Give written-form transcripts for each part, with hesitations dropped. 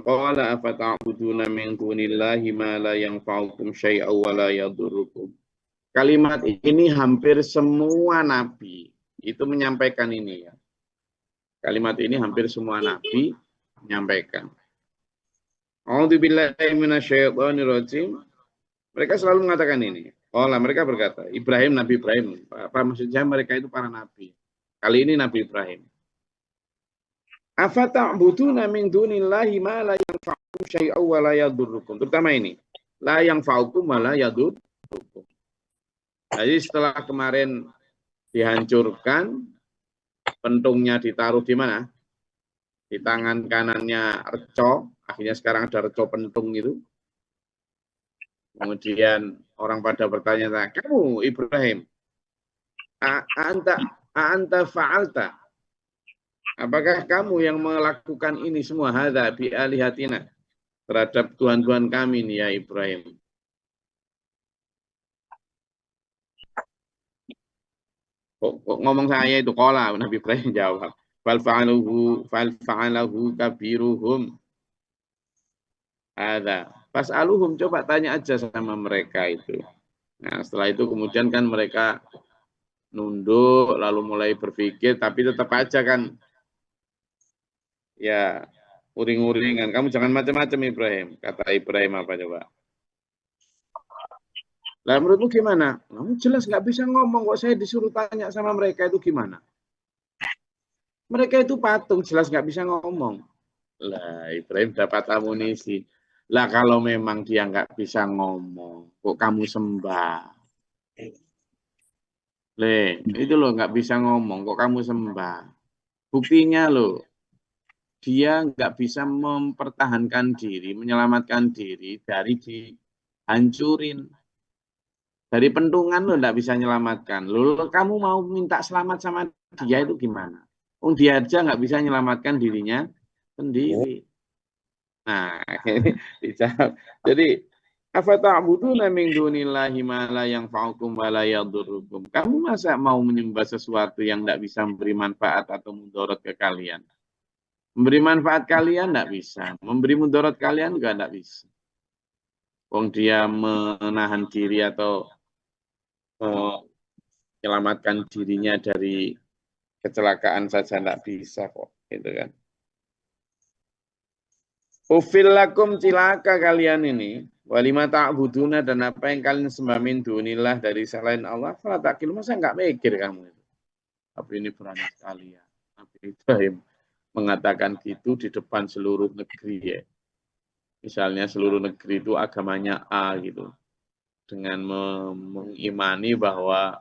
Qala afata'buduna min dunillahi ma la yanfa'ukum syai'aw wa la yadurrukum. Kalimat ini hampir semua nabi itu menyampaikan ini ya. Kalimat ini hampir semua nabi menyampaikan. A'udzubillahi minasyaitonir rajim. Mereka selalu mengatakan ini. Mereka berkata, Ibrahim, Nabi Ibrahim. Apa maksudnya mereka itu para nabi. Kali ini Nabi Ibrahim. Afata'buduna min dunillahi ma la yanfa'ukum syai'aw wa la yadurrukum. Terutama ini. La yanfa'ukum wa la yadurrukum. Jadi setelah kemarin dihancurkan, pentungnya ditaruh di mana? Di tangan kanannya Reco. Akhirnya sekarang ada Reco pentung itu. Kemudian orang pada bertanya, kamu Ibrahim, anta fa'alta? Apakah kamu yang melakukan ini semua? Hadza bi alihatina, terhadap Tuhan-Tuhan kami nih ya Ibrahim. Kok ngomong saya itu qala, Nabi Ibrahim jawab. Fal fa'alahu kabiruhum. Ada. Pas aluhum, coba tanya aja sama mereka itu. Nah, setelah itu kemudian kan mereka nunduk, lalu mulai berpikir, tapi tetap aja kan, ya, uring-uringan. Kamu jangan macam-macam Ibrahim. Kata Ibrahim apa coba? Lah menurutmu gimana? Kamu jelas nggak bisa ngomong, kok saya disuruh tanya sama mereka itu gimana? Mereka itu patung, jelas nggak bisa ngomong. Lah Ibrahim dapat amunisi. Lah kalau memang dia nggak bisa ngomong, kok kamu sembah? Itu loh nggak bisa ngomong, kok kamu sembah? Buktinya loh, dia nggak bisa mempertahankan diri, menyelamatkan diri dari dihancurin. Dari pentungan lo nggak bisa menyelamatkan. Lo kamu mau minta selamat sama dia itu gimana? Dia aja nggak bisa menyelamatkan dirinya sendiri. Nah, ini dijawab. Jadi, afata'buduna min dunillahi ma la yanfa'ukum wa la yadurrukum. Kamu masa mau menyembah sesuatu yang tidak bisa memberi manfaat atau mudarat ke kalian? Memberi manfaat kalian tidak bisa, memberi mudarat kalian juga tidak bisa. Dia menahan diri atau menyelamatkan dirinya dari kecelakaan saja tidak bisa kok, gitu kan? Ufillakum cilaka kalian ini, walima ta'buduna dan apa yang kalian sembah min dunillah dari selain Allah, fala taqil, masa enggak mikir kamu itu. Tapi ini berani sekali ya. Nabi Ibrahim mengatakan gitu di depan seluruh negeri ya. Misalnya seluruh negeri itu agamanya A gitu. Dengan mengimani bahwa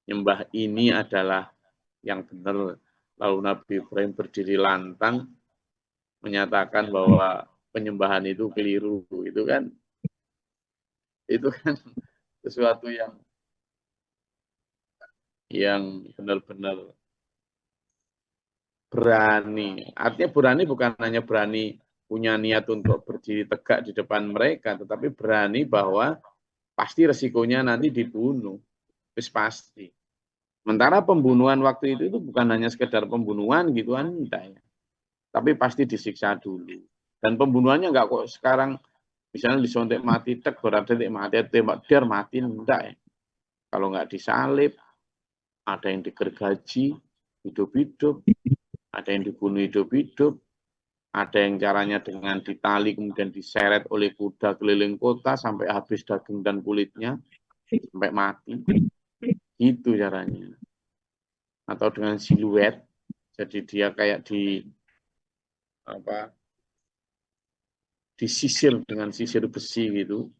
nyembah ini adalah yang benar. Lalu Nabi Ibrahim berdiri lantang menyatakan bahwa penyembahan itu keliru, itu kan sesuatu yang benar-benar berani. Artinya berani bukan hanya berani punya niat untuk berdiri tegak di depan mereka, tetapi berani bahwa pasti resikonya nanti dibunuh, pasti. Sementara pembunuhan waktu itu bukan hanya sekedar pembunuhan gituan, enggak ya. Tapi pasti disiksa dulu. Dan pembunuhannya enggak kok sekarang misalnya disontek mati, tek berarti mati, tembak der mati, enggak ya. Kalau enggak disalib, ada yang digergaji hidup-hidup, ada yang dibunuh hidup-hidup, ada yang caranya dengan ditali kemudian diseret oleh kuda keliling kota sampai habis daging dan kulitnya, sampai mati. Itu caranya. Atau dengan siluet, jadi dia kayak disisir dengan sisir besi gitu,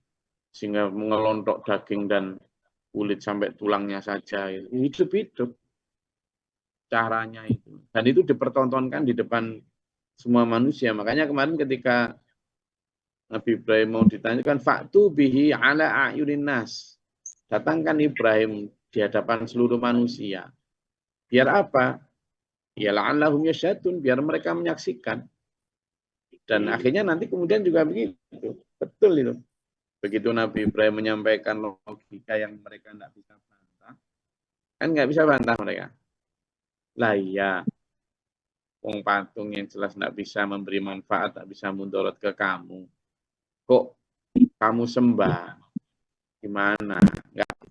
sehingga mengelontok daging dan kulit sampai tulangnya saja. Hidup-hidup caranya itu. Dan itu dipertontonkan di depan semua manusia. Makanya kemarin ketika Nabi Ibrahim mau ditanyakan, faktu bihi ala ayunin nas. Datangkan Ibrahim di hadapan seluruh manusia. Biar apa? Ya la'allahum yasyadun, biar mereka menyaksikan. Dan akhirnya nanti kemudian juga begitu. Betul itu. Begitu Nabi Ibrahim menyampaikan logika yang mereka tidak bisa bantah. Kan nggak bisa bantah mereka. Lah iya. Wong patung yang jelas tidak bisa memberi manfaat, tidak bisa mundorot ke kamu. Kok kamu sembah? Gimana?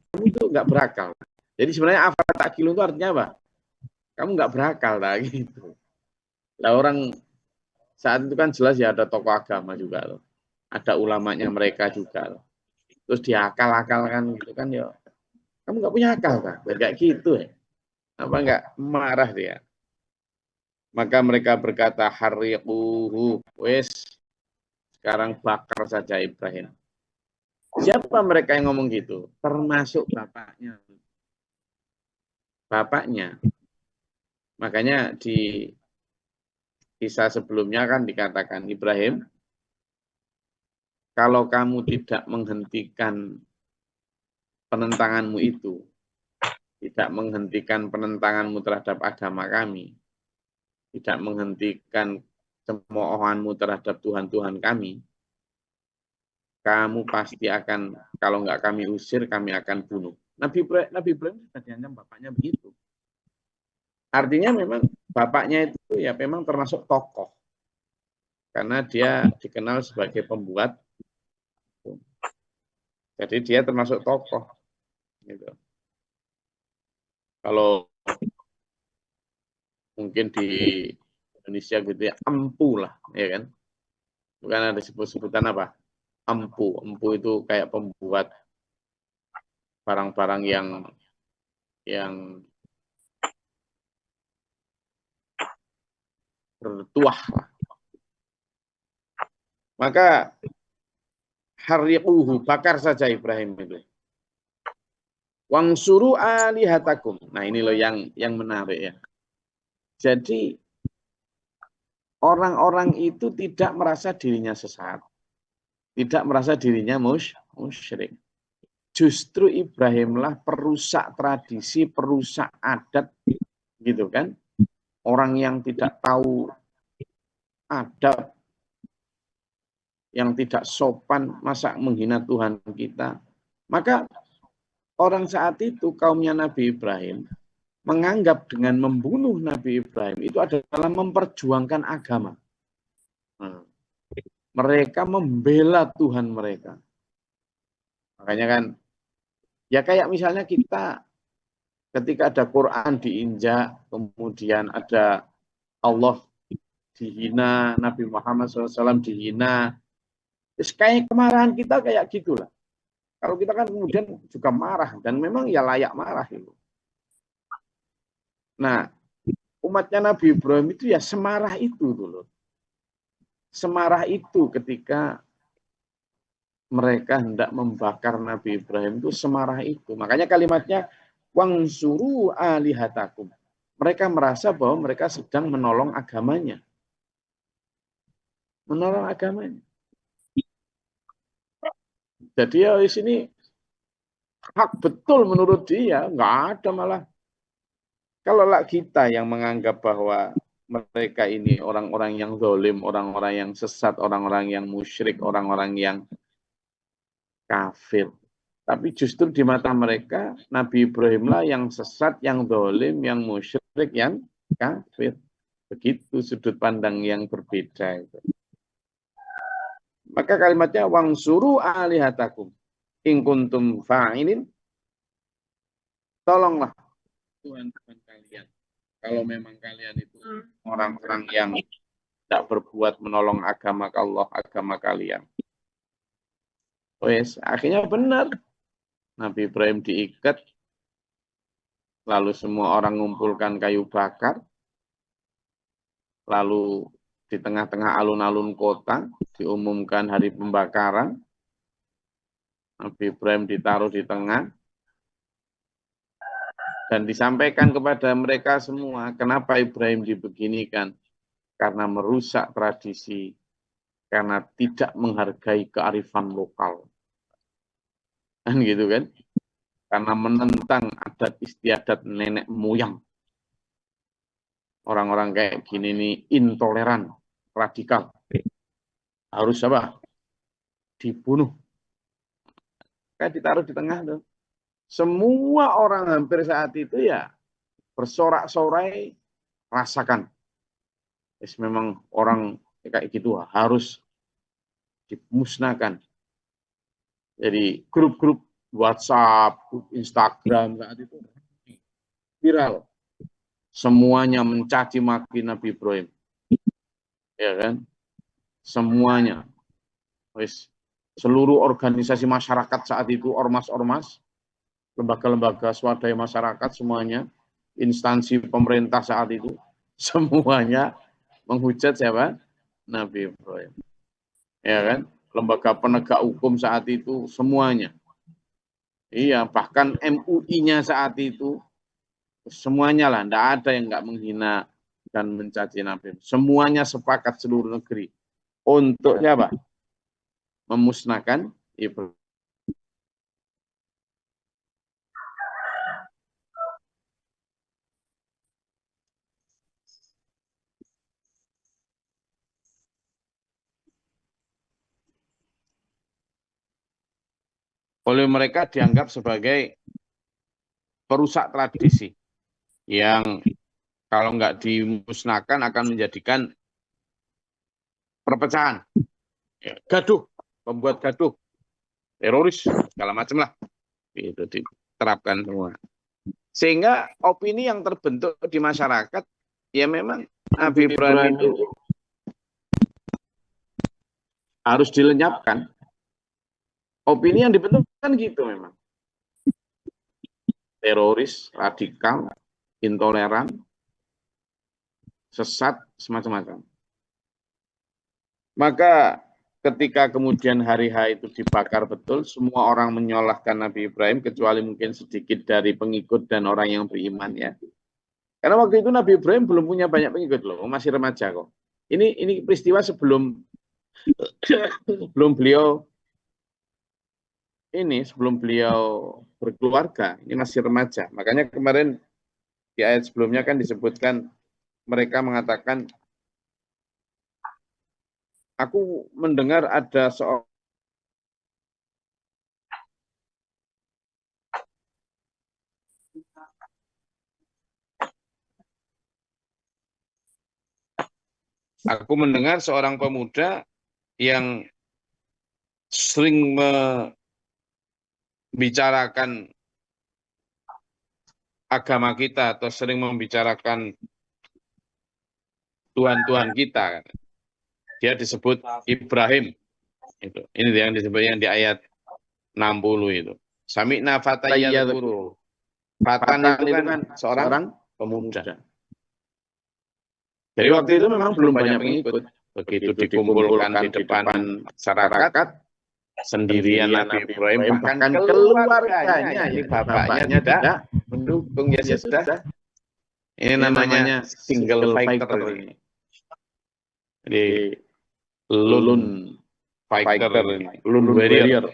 Kamu itu nggak berakal. Jadi sebenarnya apa takilu itu artinya apa? Kamu nggak berakal lah gitu. Lah orang saat itu kan jelas ya ada tokoh agama juga loh. Ada ulamanya mereka juga loh. Terus diakal-akalkan gitu kan ya. Kamu nggak punya akal kan? Kayak gitu ya. Apa nggak marah dia? Maka mereka berkata hariquhu, wes sekarang bakar saja Ibrahim. Siapa mereka yang ngomong gitu? Termasuk bapaknya. Bapaknya. Makanya di kisah sebelumnya kan dikatakan Ibrahim, kalau kamu tidak menghentikan penentanganmu itu, tidak menghentikan penentanganmu terhadap agama kami, tidak menghentikan cemoohanmu terhadap Tuhan-Tuhan kami, kamu pasti akan, kalau nggak kami usir, kami akan bunuh. Nabi Ibrahim sudah diancam bapaknya begitu. Artinya memang bapaknya itu ya memang termasuk tokoh. Karena dia dikenal sebagai pembuat. Jadi dia termasuk tokoh. Gitu. Kalau mungkin di Indonesia gitu ya, empu lah, ya kan? Bukan ada sebut-sebutan apa? Empu. Empu itu kayak pembuat barang-barang yang bertuah. Maka hariquhu, bakar saja Ibrahim itu. Wangsuru alihatakum. Nah ini loh yang menarik ya. Jadi orang-orang itu tidak merasa dirinya sesat. Tidak merasa dirinya musyrik. Justru Ibrahimlah perusak tradisi, perusak adat. Gitu kan. Orang yang tidak tahu adab, yang tidak sopan, masa menghina Tuhan kita. Maka orang saat itu, kaumnya Nabi Ibrahim, menganggap dengan membunuh Nabi Ibrahim itu adalah memperjuangkan agama. Mereka membela Tuhan mereka. Makanya kan, ya kayak misalnya kita ketika ada Quran diinjak, kemudian ada Allah dihina, Nabi Muhammad SAW dihina. Terus kayak kemarahan kita kayak gitulah. Kalau kita kan kemudian juga marah, dan memang ya layak marah itu. Nah, umatnya Nabi Ibrahim itu ya semarah itu dulu. Semarah itu ketika mereka hendak membakar Nabi Ibrahim itu semarah itu. Makanya kalimatnya wangsuru alihatakum. Mereka merasa bahwa mereka sedang menolong agamanya. Menolong agamanya. Jadi ya di sini hak betul menurut dia, nggak ada malah. Kalau kita yang menganggap bahwa mereka ini orang-orang yang zalim, orang-orang yang sesat, orang-orang yang musyrik, orang-orang yang kafir. Tapi justru di mata mereka, Nabi Ibrahimlah yang sesat, yang zalim, yang musyrik, yang kafir. Begitu sudut pandang yang berbeda itu. Maka kalimatnya wangsuru alihatakum in kuntum fa'ilin. Tolonglah Tuhan-Tuhan kalian. Kalau memang kalian itu orang-orang yang tidak berbuat menolong agama Allah, agama kalian. Wes, akhirnya benar. Nabi Ibrahim diikat, lalu semua orang mengumpulkan kayu bakar, lalu di tengah-tengah alun-alun kota diumumkan hari pembakaran. Nabi Ibrahim ditaruh di tengah dan disampaikan kepada mereka semua, kenapa Ibrahim dibeginikan? Karena merusak tradisi, karena tidak menghargai kearifan lokal. Kan gitu kan? Karena menentang adat istiadat nenek moyang. Orang-orang kayak gini nih intoleran, radikal. Harus apa? Dibunuh. Kayak ditaruh di tengah tuh. Semua orang hampir saat itu ya bersorak-sorai rasakan. memang orang kayak gitu harus dimusnahkan. Jadi grup-grup WhatsApp, grup Instagram saat itu viral. Semuanya mencaci maki Nabi Ibrahim. Ya kan? Semuanya. Wis, seluruh organisasi masyarakat saat itu, ormas-ormas, lembaga-lembaga swadaya masyarakat semuanya, instansi pemerintah saat itu, semuanya menghujat siapa? Nabi Ibrahim. Ya kan? Lembaga penegak hukum saat itu semuanya. Iya, bahkan MUI-nya saat itu semuanya lah, tidak ada yang nggak menghina dan mencaci Nabi. Semuanya sepakat seluruh negeri untuk siapa? Memusnahkan Ibrahim. Oleh mereka dianggap sebagai perusak tradisi yang kalau nggak dimusnahkan akan menjadikan perpecahan, ya, gaduh, membuat gaduh, teroris, segala macam lah. Itu diterapkan semua. Sehingga opini yang terbentuk di masyarakat, ya memang Nabi Ibrahim itu harus dilenyapkan. Opini yang dibentuk kan gitu memang. Teroris, radikal, intoleran, sesat, semacam-macam. Maka ketika kemudian hari H itu dibakar betul, semua orang menyalahkan Nabi Ibrahim, kecuali mungkin sedikit dari pengikut dan orang yang beriman ya. Karena waktu itu Nabi Ibrahim belum punya banyak pengikut loh, masih remaja kok. Ini peristiwa sebelum sebelum beliau berkeluarga, ini masih remaja. Makanya kemarin di ayat sebelumnya kan disebutkan mereka mengatakan, aku mendengar ada seorang pemuda yang sering membicarakan agama kita atau sering membicarakan Tuhan-Tuhan kita. Dia disebut Ibrahim. Itu. Ini yang disebut yang di ayat 60 itu. Sami'na fatayyadhkuru. Fatan itu kan seorang pemuda. Jadi waktu itu memang belum banyak pengikut. Begitu dikumpulkan di depan masyarakat, sendirian Nabi Ibrahim, bahkan keluarganya, ini bapaknya tidak mendukung, ya sudah. Ini namanya single fighter ini. Jadi lone fighter, lone warrior.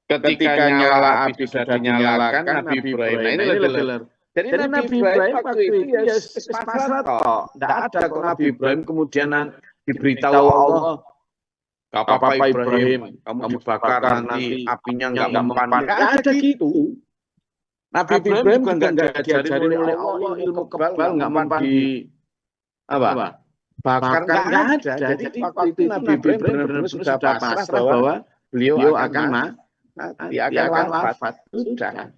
Ketika nyala api sudah dinyalakan, Nabi Ibrahim, nah ini lelah. Jadi Nabi Ibrahim waktu itu ya pasrah toh. Tidak ada kok Nabi Ibrahim kemudian diberitahu Allah, gak apa-apa Ibrahim, kamu dibakar nanti apinya nggak mempan. Nggak ada gitu. Nabi Ibrahim juga nggak diajarin oleh Allah ilmu kebal, nggak mempan di apa? Bakar nggak ada. Jadi waktu itu Nabi Ibrahim benar-benar sudah pasrah bahwa beliau akan wafat. Sudah.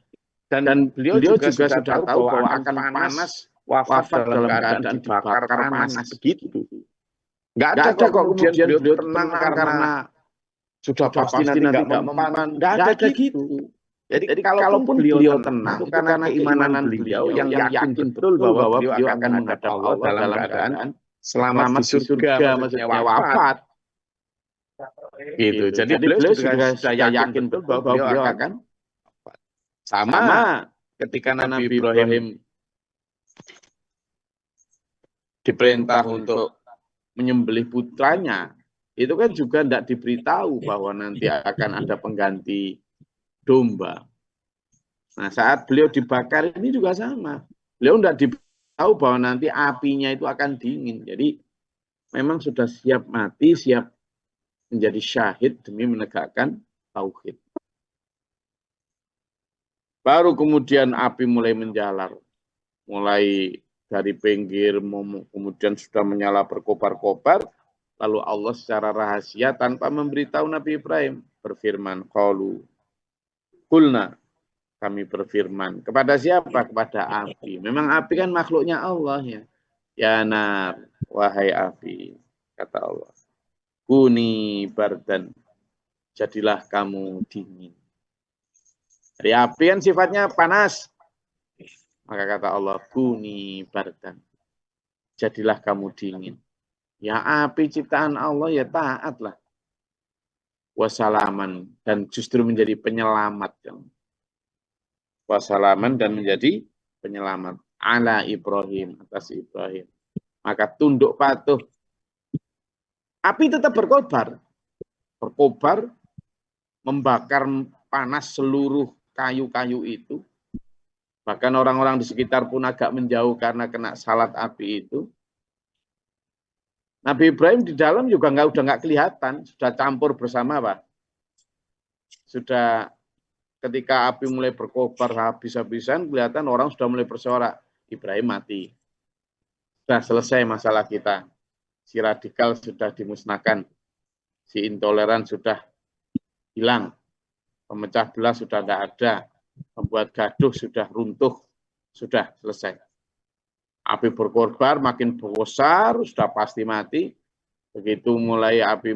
Dan beliau juga sudah tahu bahwa akan panas, wafat dalam keadaan dibakar panas begitu. Nggak ada kok kemudian beliau tenang karena sudah pasti nanti nggak mempan. Nggak ada gitu. Jadi kalaupun beliau tenang, itu karena keimanan beliau yang yakin betul bahwa beliau akan menghadap Allah dalam keadaan selamat di surga, maksudnya wafat. Gitu. Jadi beliau juga sudah yakin betul bahwa beliau akan wafat. Sama ketika Nabi Ibrahim diperintah untuk menyembelih putranya, itu kan juga tidak diberitahu bahwa nanti akan ada pengganti domba. Nah, saat beliau dibakar ini juga sama. Beliau tidak diberitahu bahwa nanti apinya itu akan dingin. Jadi memang sudah siap mati, siap menjadi syahid demi menegakkan tauhid. Baru kemudian api mulai menjalar, mulai dari pinggir, kemudian sudah menyala berkobar-kobar, lalu Allah secara rahasia tanpa memberitahu Nabi Ibrahim berfirman, qalu kulna, kami berfirman. Kepada siapa? Kepada api. Memang api kan makhluknya Allah ya. Ya nar, wahai api, kata Allah. Kuni bardan, jadilah kamu dingin. Jadi api kan sifatnya panas. Maka kata Allah, kuni bardan, jadilah kamu dingin. Ya api ciptaan Allah ya taatlah. Wasalaman, dan justru menjadi penyelamat. Wasalaman, dan menjadi penyelamat. Ala Ibrahim, atas Ibrahim. Maka tunduk patuh. Api tetap berkobar. Berkobar, membakar panas seluruh kayu-kayu itu. Bahkan orang-orang di sekitar pun agak menjauh karena kena salat api itu. Nabi Ibrahim di dalam juga udah nggak kelihatan, sudah campur bersama apa? Sudah ketika api mulai berkobar habis-habisan, kelihatan orang sudah mulai bersorak, Ibrahim mati. Sudah selesai masalah kita. Si radikal sudah dimusnahkan, si intoleran sudah hilang, pemecah belah sudah tidak ada, membuat gaduh sudah runtuh, sudah selesai. Api berkobar makin besar, sudah pasti mati. Begitu mulai api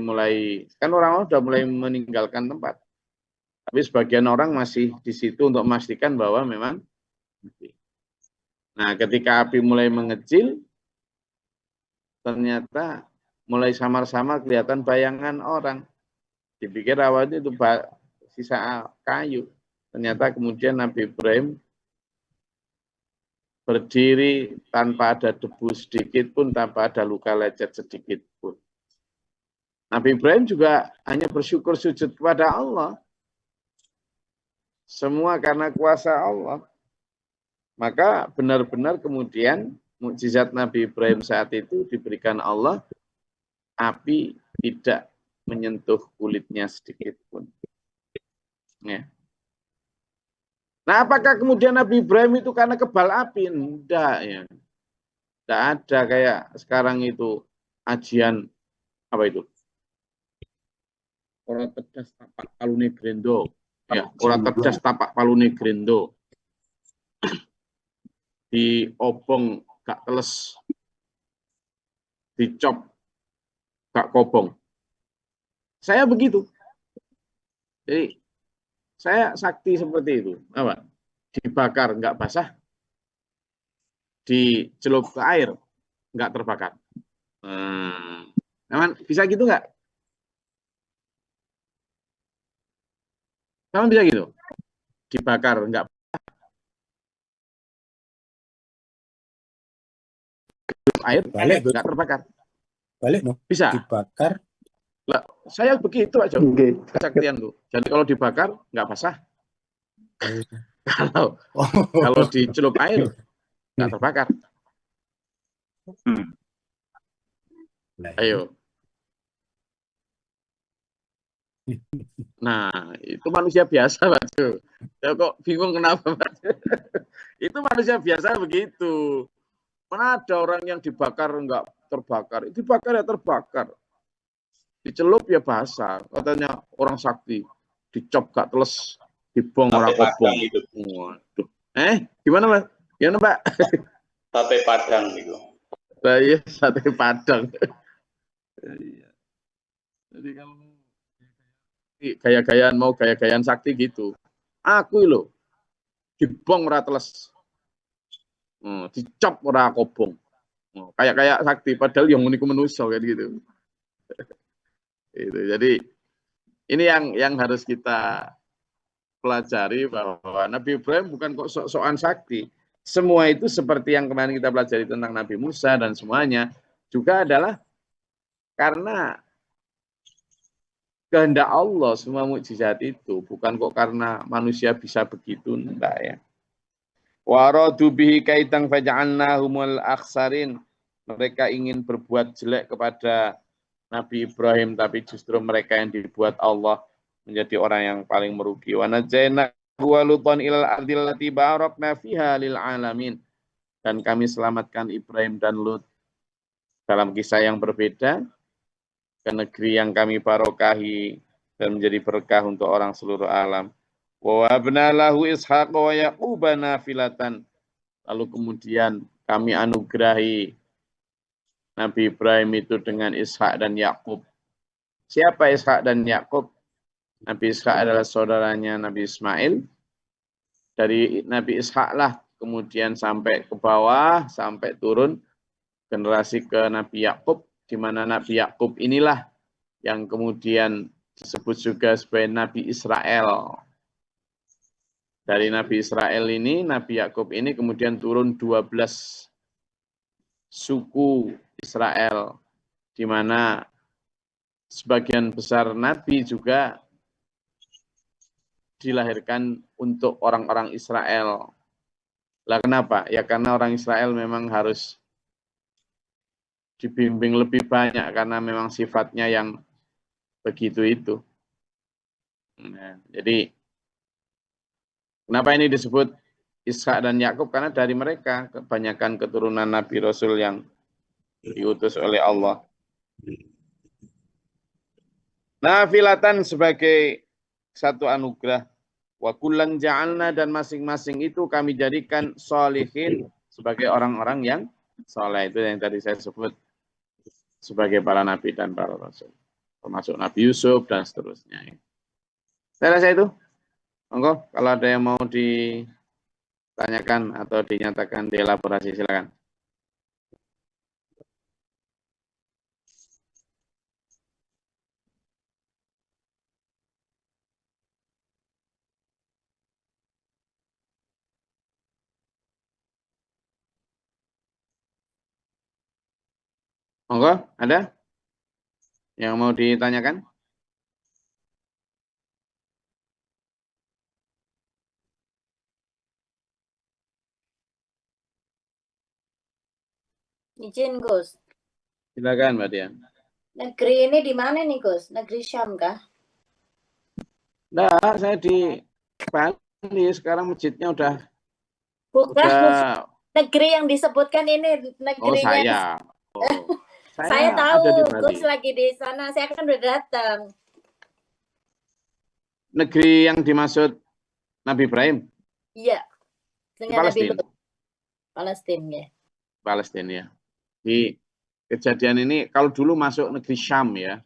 kan orang-orang sudah mulai meninggalkan tempat. Tapi sebagian orang masih di situ untuk memastikan bahwa memang mati. Nah, ketika api mulai mengecil, ternyata mulai samar-samar kelihatan bayangan orang. Dipikir awalnya itu sisa kayu. Ternyata kemudian Nabi Ibrahim berdiri tanpa ada debu sedikit pun, tanpa ada luka lecet sedikit pun. Nabi Ibrahim juga hanya bersyukur sujud kepada Allah. Semua karena kuasa Allah. Maka benar-benar kemudian mukjizat Nabi Ibrahim saat itu diberikan Allah, api tidak menyentuh kulitnya sedikit pun. Ya. Nah, apakah kemudian Nabi Ibrahim itu karena kebal api? Tidak ya. Tidak ada kayak sekarang itu ajian apa itu? Ora tedas tapak palune grendo. Ya, ora tedas tapak palune grendo. Diobong gak teles. Dicop gak kobong. Saya begitu. Jadi saya sakti seperti itu. Apa? Dibakar nggak basah, dicelup ke air nggak terbakar. Teman bisa gitu nggak? Teman bisa gitu? Dibakar nggak air, balik nggak terbakar. Balik no? Bisa. Dibakar. Lah, saya begitu aja. Kesaktian tuh. Jadi kalau dibakar nggak basah. Kalau dicelup air nggak terbakar. Ayo. Nah, itu manusia biasa, Pak. Ya kok bingung kenapa, Pak? Itu manusia biasa begitu. Mana ada orang yang dibakar nggak terbakar? Dibakar ya terbakar. Dicelup ya basah. Katanya orang sakti. Dicop gak teles. Dibong orang kobong. Waduh. Gimana, Mas? Gimana, Pak? Sate Padang itu. Nah, iya, sate Padang. Jadi kalau gaya-gayaan sakti gitu. Aku loh dibong ora teles. Dicop ora kobong. Kayak sakti padahal yang uniku manusia kayak gitu. Itu. Jadi ini yang harus kita pelajari bahwa Nabi Ibrahim bukan kok sok-sokan sakti. Semua itu seperti yang kemarin kita pelajari tentang Nabi Musa dan semuanya juga adalah karena kehendak Allah semua mukjizat itu, bukan kok karena manusia bisa begitu, enggak ya. Waradu bihi kaitan faja'alnahumul akhsarin. Mereka ingin berbuat jelek kepada Nabi Ibrahim, tapi justru mereka yang dibuat Allah menjadi orang yang paling merugi. Wa najayna wa lutan ilal ardil lati barakna fiha lil alamin. dan kami selamatkan Ibrahim dan Lut dalam kisah yang berbeda ke negeri yang kami barokahi dan menjadi berkah untuk orang seluruh alam. Wa wahabna lahu Ishaq wa Yaqub nafilatan. Lalu kemudian kami anugerahi Nabi Ibrahim itu dengan Ishak dan Yakub. Siapa Ishak dan Yakub? Nabi Ishak adalah saudaranya Nabi Ismail. Dari Nabi Ishak lah kemudian sampai ke bawah, sampai turun generasi ke Nabi Yakub, di mana Nabi Yakub inilah yang kemudian disebut juga sebagai Nabi Israel. Dari Nabi Israel ini, Nabi Yakub ini kemudian turun 12 suku Israel, di mana sebagian besar Nabi juga dilahirkan untuk orang-orang Israel. Lah kenapa? Ya karena orang Israel memang harus dibimbing lebih banyak karena memang sifatnya yang begitu itu. Nah, jadi kenapa ini disebut Ishak dan Yakub? Karena dari mereka kebanyakan keturunan Nabi Rasul yang diutus oleh Allah. Nafilatan sebagai satu anugerah. Wa kullan ja'alna, dan masing-masing itu kami jadikan sholihin sebagai orang-orang yang soleh. Itu yang tadi saya sebut sebagai para nabi dan para rasul. Termasuk Nabi Yusuf dan seterusnya. Saya rasa itu. Monggo, kalau ada yang mau ditanyakan atau dinyatakan dielaborasi, silakan. Monggo, ada yang mau ditanyakan? Izin, Gus. Silakan, Mbak Dian. Negeri ini di mana nih, Gus? Negeri Syam kah? Nah, saya di Bali, sekarang masjidnya udah negeri yang disebutkan ini negerinya. Oh, saya. Saya tahu, ada di Bali. Gus lagi di sana. Saya kan udah datang. Negeri yang dimaksud Nabi Ibrahim? Iya. Dengan Nabi Lut. Palestina, ya. Palestina, ya. Di kejadian ini, kalau dulu masuk negeri Syam, ya.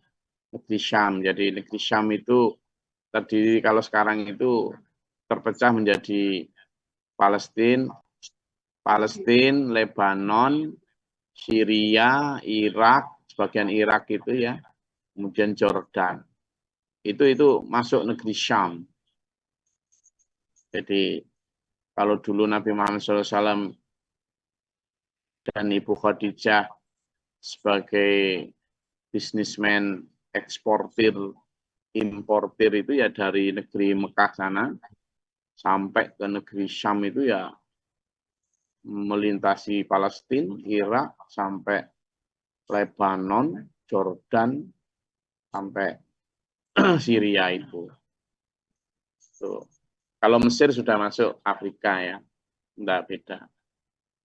Negeri Syam. Jadi negeri Syam itu terdiri, kalau sekarang itu terpecah menjadi Palestina, Lebanon, Syria, Irak, sebagian Irak itu ya, kemudian Jordan. Itu masuk negeri Syam. Jadi kalau dulu Nabi Muhammad SAW dan Ibu Khadijah sebagai bisnismen eksportir, importir itu ya dari negeri Mekah sana sampai ke negeri Syam itu ya melintasi Palestina, Irak, sampai Lebanon, Jordan, sampai Syria itu. Tuh. Kalau Mesir sudah masuk Afrika ya, enggak beda.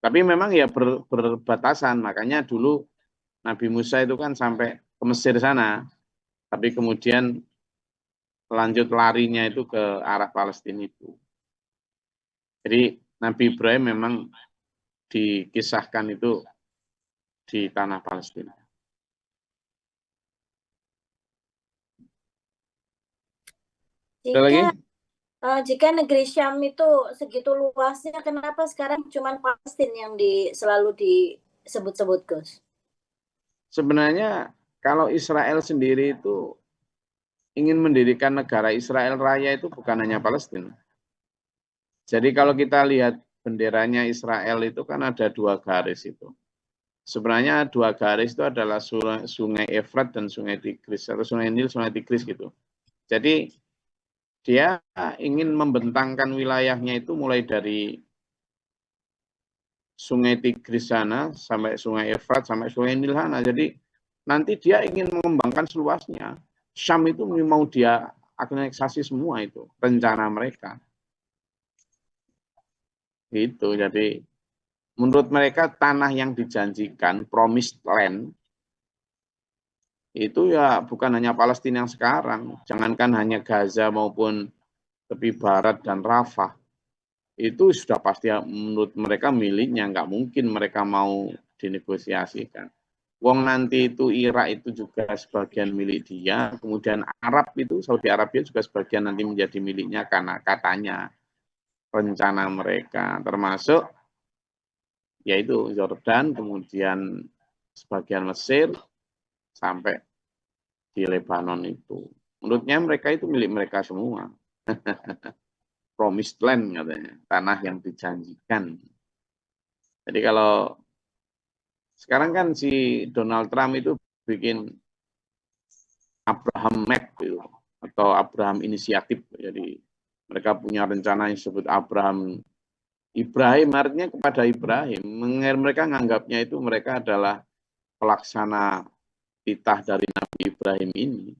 Tapi memang ya berbatasan, makanya dulu Nabi Musa itu kan sampai ke Mesir sana, tapi kemudian lanjut larinya itu ke arah Palestina itu. Jadi Nabi Ibrahim memang dikisahkan itu di tanah Palestina. Jika negeri Syam itu segitu luasnya, kenapa sekarang cuma Palestina yang selalu disebut-sebut, Gus? Sebenarnya kalau Israel sendiri itu ingin mendirikan negara Israel Raya itu bukan hanya Palestina. Jadi kalau kita lihat benderanya Israel itu kan ada 2 garis itu. Sebenarnya 2 garis itu adalah sungai Efrat dan sungai Tigris, atau sungai Nil, sungai Tigris gitu. Jadi dia ingin membentangkan wilayahnya itu mulai dari sungai Tigris sana sampai sungai Efrat sampai sungai Nil sana. Jadi nanti dia ingin mengembangkan seluasnya. Syam itu mau dia aneksasi semua itu rencana mereka. Gitu. Jadi menurut mereka tanah yang dijanjikan, promised land, itu ya bukan hanya Palestina yang sekarang, jangankan hanya Gaza maupun tepi barat dan Rafah, itu sudah pasti menurut mereka miliknya, nggak mungkin mereka mau dinegosiasikan. Wong nanti itu Irak itu juga sebagian milik dia, kemudian Arab itu, Saudi Arabia juga sebagian nanti menjadi miliknya karena katanya rencana mereka, termasuk yaitu Jordan, kemudian sebagian Mesir, sampai di Lebanon itu. Menurutnya mereka itu milik mereka semua. Promised land katanya, tanah yang dijanjikan. Jadi kalau sekarang kan si Donald Trump itu bikin Abraham Map gitu, atau Abraham Inisiatif. Jadi mereka punya rencana yang disebut Ibrahim, artinya kepada Ibrahim. Mereka menganggapnya itu mereka adalah pelaksana titah dari Nabi Ibrahim ini.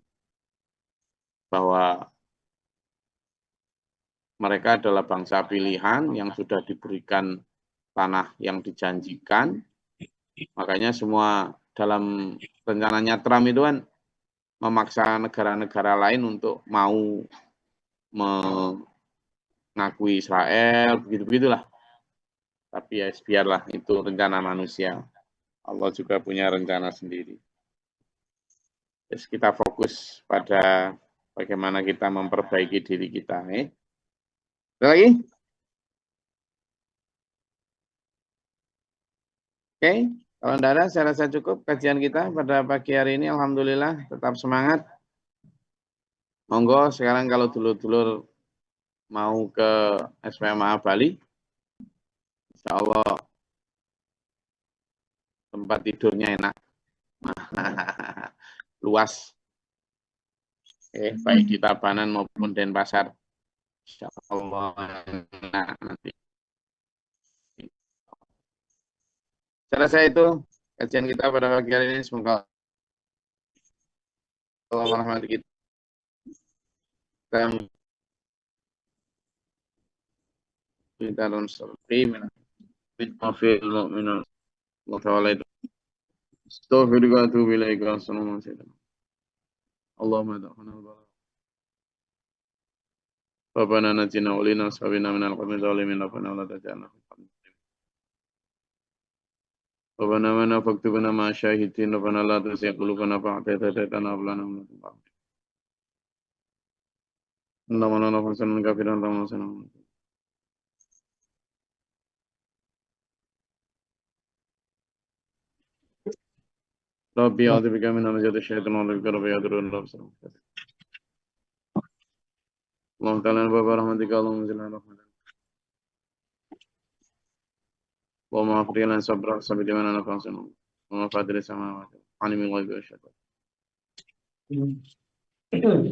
Bahwa mereka adalah bangsa pilihan yang sudah diberikan tanah yang dijanjikan. Makanya semua dalam rencananya Trump itu kan memaksa negara-negara lain untuk mau mengakui Israel, begitu-begitulah. Tapi ya biarlah, itu rencana manusia. Allah juga punya rencana sendiri. Terus kita fokus pada bagaimana kita memperbaiki diri kita. Ada lagi? Oke, kalau tidak ada, saya rasa cukup kajian kita pada pagi hari ini. Alhamdulillah, tetap semangat. Monggo sekarang kalau dulur-dulur mau ke SPMA Bali, insya Allah tempat tidurnya enak, luas. Baik di Tabanan maupun Denpasar. Insya Allah enak nanti. Saya rasa itu kajian kita pada pagi hari ini. Semoga Allah merahmati kita. Kita dalam surga bitmafil mu'minun wa ta'ala itu astaghfirullah wa atubu ilaika. Assalamualaikum. Allahumma da'ana al-bala Rabbana najina ulina sabina minal qawmi zalimin Rabbana la taj'alna fi qawmi Rabbana mana faktubana ma syahidin Rabbana la tuzigh qulubana ba'da idh hadaytana wa hab lana min ladunka rahmah innaka antal wahhab innaka kafiran tamam. Rabbi a'udzu bika min hamazati syaitan wa a'udzu bika rabbi yahdurun. Allahumma ta'ala wa rahmatika Allahumma zilna rahmatan. Allahumma afri lana sabra sabiti mana nafasana. Wa fadri samawati. Alimul ghaibi wasyahada.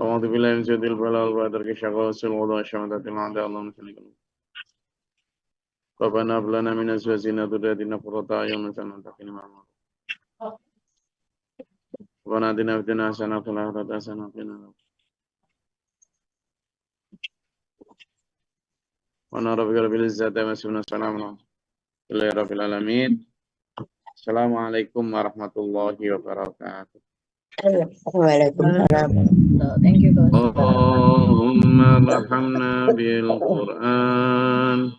A'udzu billahi min syaitanir rajim wa darki syaqawasil wada syamatatil a'da Allahumma salli ala Rabbana hab lana min azwajina dhurriyyatina qurrata a'yun waj'alna lil muttaqina imama. Rabbana atina fid dunya hasanah wa fil akhirati hasanah wa qina adzabannar. Wa narabbika rabbil izzati amma yasifun salamun alal rabbil alamin. Assalamualaikum warahmatullahi wabarakatuh. Waalaikumsalam. Thank you, Coach. Allahumma arhamna bil Qur'an